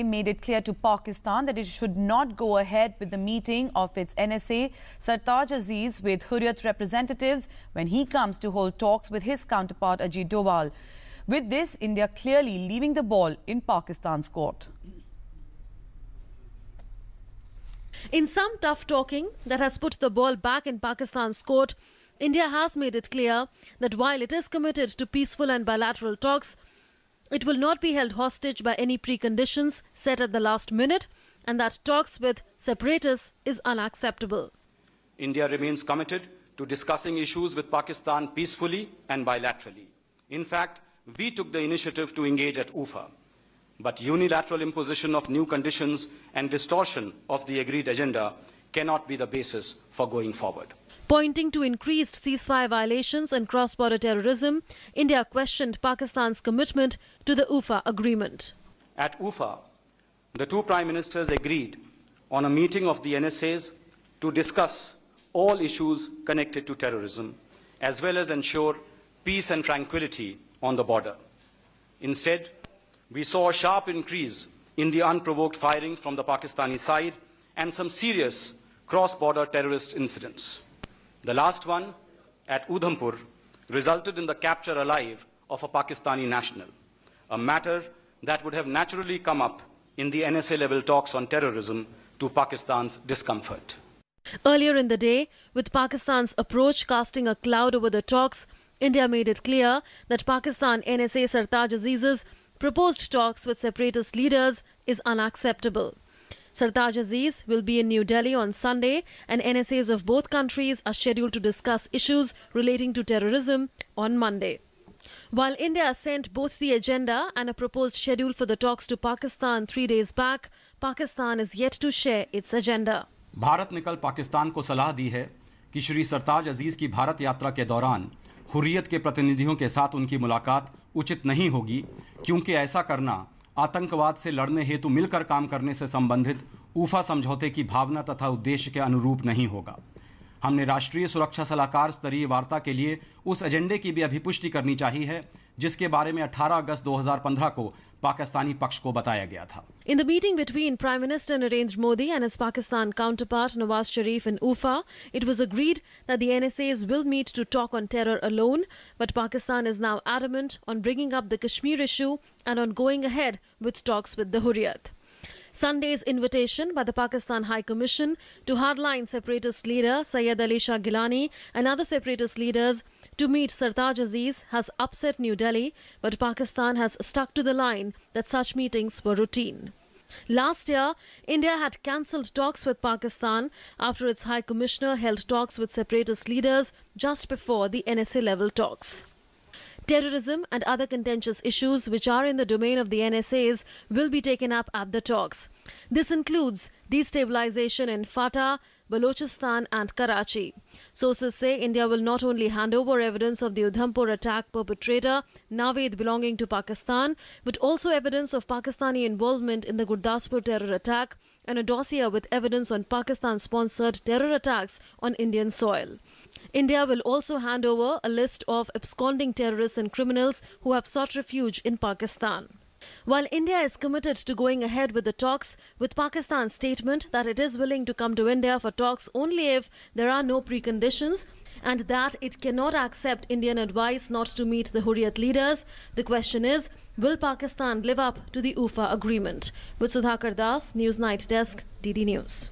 made it clear to Pakistan that it should not go ahead with the meeting of its NSA Sartaj Aziz with Hurriyat representatives when he comes to hold talks with his counterpart Ajit Doval. With this, India clearly leaving the ball in Pakistan's court. In some tough talking that has put the ball back in Pakistan's court, India has made it clear that while it is committed to peaceful and bilateral talks, it will not be held hostage by any preconditions set at the last minute, and that talks with separatists is unacceptable. India remains committed to discussing issues with Pakistan peacefully and bilaterally. In fact, we took the initiative to engage at UFA. But unilateral imposition of new conditions and distortion of the agreed agenda cannot be the basis for going forward. Pointing to increased ceasefire violations and cross-border terrorism, India questioned Pakistan's commitment to the UFA agreement. At UFA, the two prime ministers agreed on a meeting of the NSAs to discuss all issues connected to terrorism, as well as ensure peace and tranquility on the border. Instead, we saw a sharp increase in the unprovoked firings from the Pakistani side and some serious cross-border terrorist incidents. The last one, at Udhampur, resulted in the capture alive of a Pakistani national, a matter that would have naturally come up in the NSA-level talks on terrorism to Pakistan's discomfort. Earlier in the day, with Pakistan's approach casting a cloud over the talks, India made it clear that Pakistan NSA Sartaj Aziz's proposed talks with separatist leaders is unacceptable. Sartaj Aziz will be in New Delhi on Sunday, and NSAs of both countries are scheduled to discuss issues relating to terrorism on Monday. While India sent both the agenda and a proposed schedule for the talks to Pakistan 3 days back, Pakistan is yet to share its agenda. Bharat ने कल पाकिस्तान को सलाह दी है कि श्री सरताज अजीज की भारत यात्रा के दौरान हुर्रियत के प्रतिनिधियों के साथ उनकी मुलाकात उचित नहीं होगी, क्योंकि ऐसा करना आतंकवाद से लड़ने हेतु मिलकर काम करने से संबंधित ऊफा समझौते की भावना तथा उद्देश्य के अनुरूप नहीं होगा। हमने राष्ट्रीय सुरक्षा सलाहकार स्तरीय वार्ता के लिए उस एजेंडे की भी अभिपुष्टि करनी चाहिए है, जिसके बारे में 18 अगस्त 2015 को पाकिस्तानी पक्ष को बताया गया था। In the meeting between Prime Minister Narendra Modi and his Pakistan counterpart Nawaz Sharif in UFA, it was agreed that the NSAs will meet to talk on terror alone, but Pakistan is now adamant on bringing up the Kashmir issue and on going ahead with talks with the Hurriyat. Sunday's invitation by the Pakistan High Commission to hardline separatist leader Syed Ali Shah Geelani and other separatist leaders to meet Sartaj Aziz has upset New Delhi, but Pakistan has stuck to the line that such meetings were routine. Last year, India had cancelled talks with Pakistan after its High Commissioner held talks with separatist leaders just before the NSA-level talks. Terrorism and other contentious issues which are in the domain of the NSAs will be taken up at the talks. This includes destabilization in Fatah, Balochistan and Karachi. Sources say India will not only hand over evidence of the Udhampur attack perpetrator, Naveed belonging to Pakistan, but also evidence of Pakistani involvement in the Gurdaspur terror attack and a dossier with evidence on Pakistan-sponsored terror attacks on Indian soil. India will also hand over a list of absconding terrorists and criminals who have sought refuge in Pakistan. While India is committed to going ahead with the talks, with Pakistan's statement that it is willing to come to India for talks only if there are no preconditions and that it cannot accept Indian advice not to meet the Hurriyat leaders, the question is, will Pakistan live up to the UFA agreement? With Sudhakar Das, News Night Desk, DD News.